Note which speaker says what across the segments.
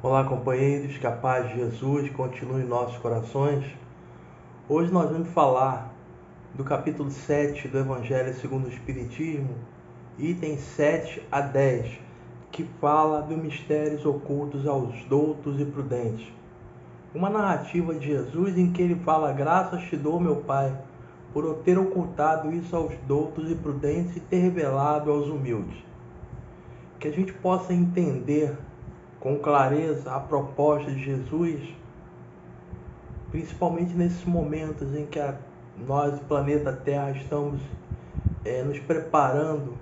Speaker 1: Olá, companheiros, que a paz de Jesus continue em nossos corações. Hoje nós vamos falar do capítulo 7 do Evangelho segundo o Espiritismo, itens 7 a 10, que fala dos mistérios ocultos aos doutos e prudentes. Uma narrativa de Jesus em que ele fala: graças te dou, meu Pai, por eu ter ocultado isso aos doutos e prudentes e ter revelado aos humildes. Que a gente possa entender com clareza a proposta de Jesus, principalmente nesses momentos em que nós, o planeta Terra, estamos nos preparando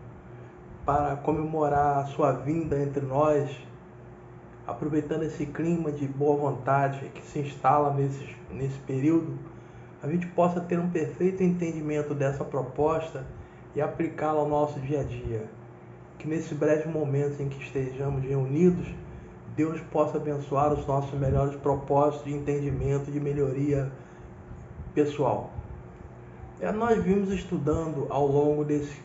Speaker 1: para comemorar a sua vinda entre nós, aproveitando esse clima de boa vontade que se instala nesse período, a gente possa ter um perfeito entendimento dessa proposta e aplicá-la ao nosso dia a dia. Que nesses breves momentos em que estejamos reunidos, Deus possa abençoar os nossos melhores propósitos de entendimento e de melhoria pessoal. Nós vimos estudando ao longo desses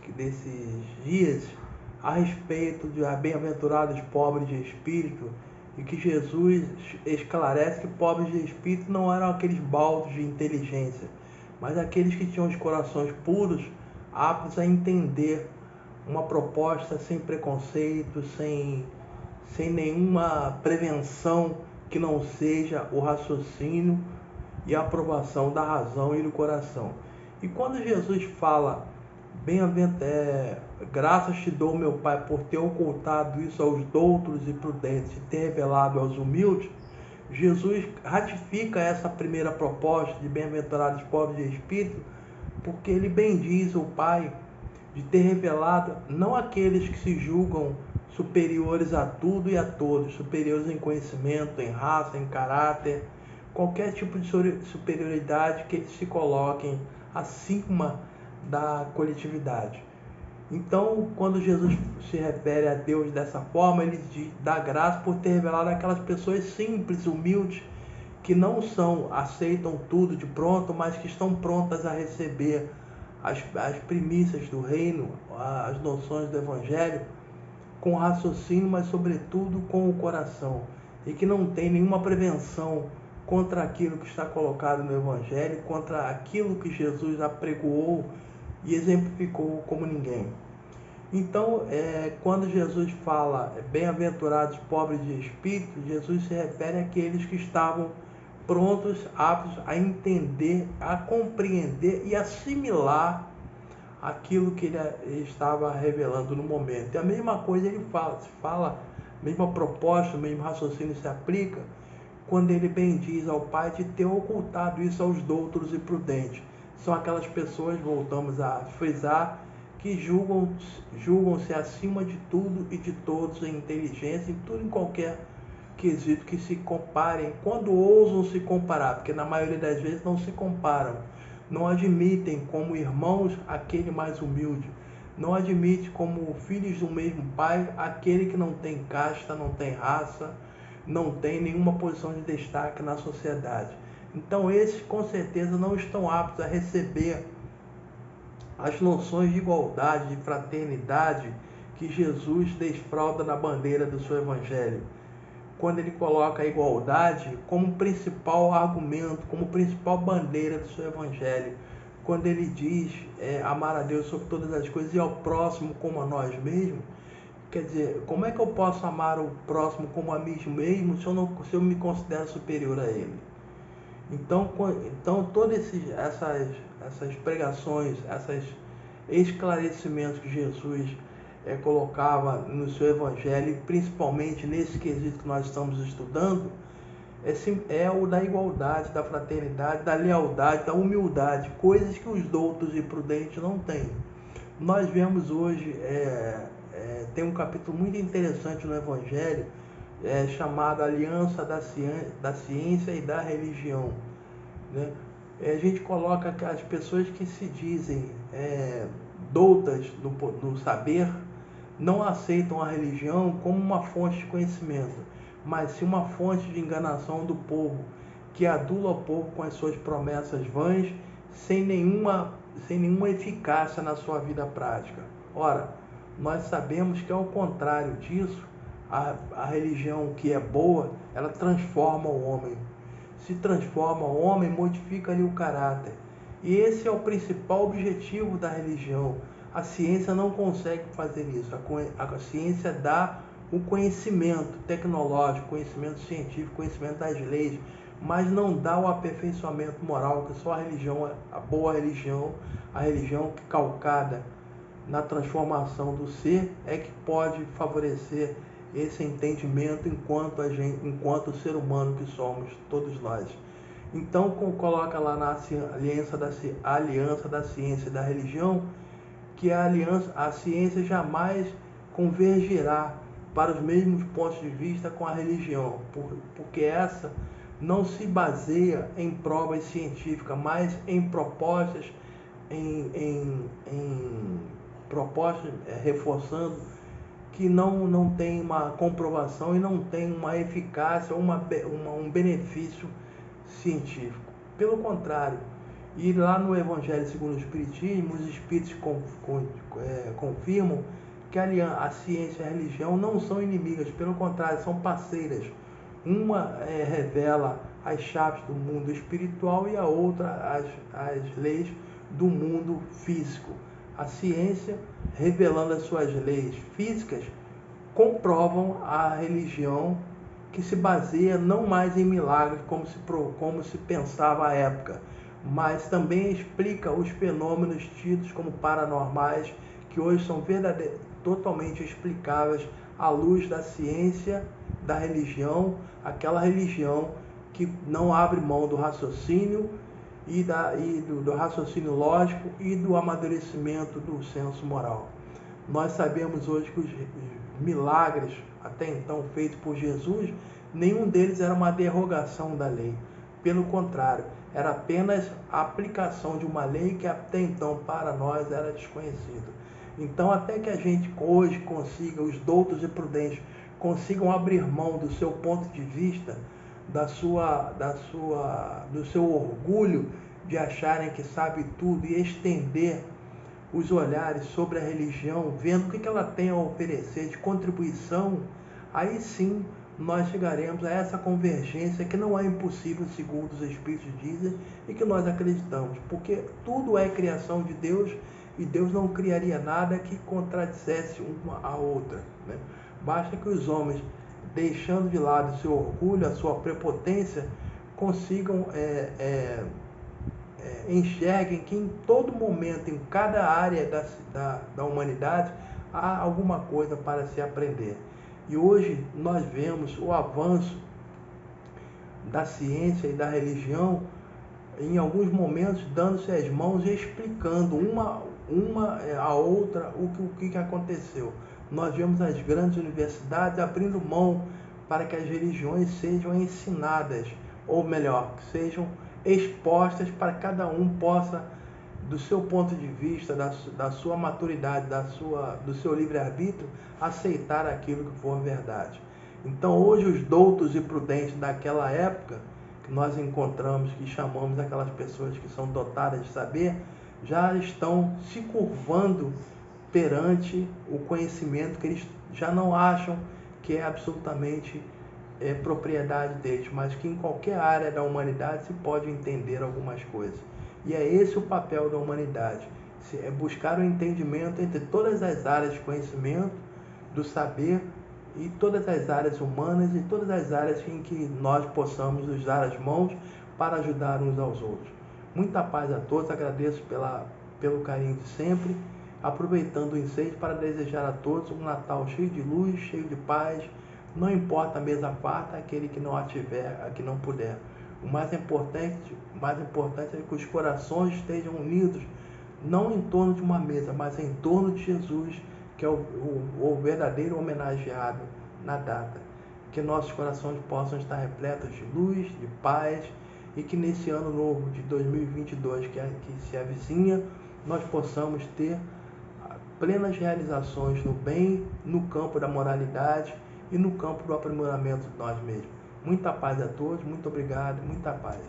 Speaker 1: dias a respeito de bem-aventurados pobres de espírito, e que Jesus esclarece que pobres de espírito não eram aqueles baldos de inteligência, mas aqueles que tinham os corações puros, aptos a entender uma proposta sem preconceito, sem nenhuma prevenção que não seja o raciocínio e a aprovação da razão e do coração. E quando Jesus fala: graças te dou, meu Pai, por ter ocultado isso aos doutos e prudentes e ter revelado aos humildes, Jesus ratifica essa primeira proposta de bem-aventurados pobres de espírito, porque ele bendiz o Pai de ter revelado não aqueles que se julgam superiores a tudo e a todos, superiores em conhecimento, em raça, em caráter, qualquer tipo de superioridade que eles se coloquem acima da coletividade. Então, quando Jesus se refere a Deus dessa forma, ele dá graça por ter revelado aquelas pessoas simples, humildes, que não aceitam tudo de pronto, mas que estão prontas a receber as primícias do reino, as noções do Evangelho, com raciocínio, mas sobretudo com o coração, e que não tem nenhuma prevenção contra aquilo que está colocado no Evangelho, contra aquilo que Jesus apregoou e exemplificou como ninguém. Então, quando Jesus fala bem-aventurados pobres de espírito, Jesus se refere àqueles que estavam prontos, aptos a entender, a compreender e assimilar aquilo que ele estava revelando no momento. E a mesma coisa ele fala, a mesma proposta, o mesmo raciocínio se aplica quando ele bendiz ao Pai de ter ocultado isso aos doutos e prudentes. São aquelas pessoas, voltamos a frisar, que julgam-se acima de tudo e de todos em inteligência, em tudo, em qualquer quesito que se comparem, quando ousam se comparar, porque na maioria das vezes não se comparam, não admitem como irmãos aquele mais humilde, não admite como filhos do mesmo pai aquele que não tem casta, não tem raça, não tem nenhuma posição de destaque na sociedade. Então esses com certeza não estão aptos a receber as noções de igualdade, de fraternidade que Jesus desfralda na bandeira do seu Evangelho, quando ele coloca a igualdade como principal argumento, como principal bandeira do seu Evangelho, quando ele diz amar a Deus sobre todas as coisas e ao próximo como a nós mesmos. Quer dizer, como é que eu posso amar o próximo como a mim mesmo se eu me considero superior a ele? Então todas essas pregações, esses esclarecimentos que Jesus colocava no seu Evangelho, principalmente nesse quesito que nós estamos estudando, é o da igualdade, da fraternidade, da lealdade, da humildade, coisas que os doutos e prudentes não têm. Nós vemos hoje, tem um capítulo muito interessante no Evangelho, chamado Aliança da Ciência e da Religião, né? A gente coloca que as pessoas que se dizem doutas do saber não aceitam a religião como uma fonte de conhecimento, mas sim uma fonte de enganação do povo, que adula o povo com as suas promessas vãs, sem nenhuma eficácia na sua vida prática. Ora, nós sabemos que ao contrário disso, A religião que é boa, ela transforma o homem. Se transforma o homem, modifica-lhe o caráter. E esse é o principal objetivo da religião. A ciência não consegue fazer isso. A ciência dá o conhecimento tecnológico, conhecimento científico, conhecimento das leis, mas não dá o aperfeiçoamento moral, que só a religião, a boa religião, a religião calcada na transformação do ser, é que pode favorecer esse entendimento enquanto ser humano que somos todos nós. Então, coloca lá na aliança da ciência e da religião, que a ciência jamais convergirá para os mesmos pontos de vista com a religião, porque essa não se baseia em provas científicas, mas em propostas, propostas reforçando que não tem uma comprovação e não tem uma eficácia ou um benefício científico. Pelo contrário, e lá no Evangelho segundo o Espiritismo, os Espíritos confirmam que a ciência e a religião não são inimigas, pelo contrário, são parceiras. Uma revela as chaves do mundo espiritual e a outra as leis do mundo físico. A ciência, revelando as suas leis físicas, comprovam a religião, que se baseia não mais em milagres, como se pensava à época, mas também explica os fenômenos tidos como paranormais, que hoje são totalmente explicáveis à luz da ciência, da religião, aquela religião que não abre mão do raciocínio do raciocínio lógico e do amadurecimento do senso moral. Nós sabemos hoje que os milagres até então feitos por Jesus, nenhum deles era uma derrogação da lei. Pelo contrário, era apenas a aplicação de uma lei que até então para nós era desconhecida. Então, até que a gente hoje consiga, os doutos e prudentes consigam abrir mão do seu ponto de vista, do seu orgulho de acharem que sabe tudo e estender os olhares sobre a religião, vendo o que ela tem a oferecer de contribuição, aí sim nós chegaremos a essa convergência que não é impossível, segundo os Espíritos dizem, e que nós acreditamos, porque tudo é criação de Deus e Deus não criaria nada que contradissesse uma a outra, né? Basta que os homens, deixando de lado o seu orgulho, a sua prepotência, consigam enxerguem que em todo momento, em cada área da humanidade, há alguma coisa para se aprender. E hoje nós vemos o avanço da ciência e da religião, em alguns momentos dando-se as mãos e explicando uma a outra o que aconteceu. Nós vemos as grandes universidades abrindo mão para que as religiões sejam ensinadas, ou melhor, sejam expostas para que cada um possa, do seu ponto de vista, da sua maturidade, do seu livre-arbítrio, aceitar aquilo que for verdade. Então, hoje, os doutos e prudentes daquela época, que nós encontramos, que chamamos aquelas pessoas que são dotadas de saber, já estão se curvando perante o conhecimento que eles já não acham que é absolutamente propriedade deles, mas que em qualquer área da humanidade se pode entender algumas coisas. E é esse o papel da humanidade, é buscar o entendimento entre todas as áreas de conhecimento, do saber, e todas as áreas humanas e todas as áreas em que nós possamos nos dar as mãos para ajudar uns aos outros. Muita paz a todos, agradeço pelo carinho de sempre, aproveitando o ensejo para desejar a todos um Natal cheio de luz, cheio de paz. Não importa a mesa farta, aquele que não a tiver, a que não puder. O mais importante é que os corações estejam unidos, não em torno de uma mesa, mas em torno de Jesus, que é o verdadeiro homenageado na data. Que nossos corações possam estar repletos de luz, de paz, e que nesse ano novo de 2022, que se avizinha, nós possamos ter plenas realizações no bem, no campo da moralidade e no campo do aprimoramento de nós mesmos. Muita paz a todos, muito obrigado, muita paz.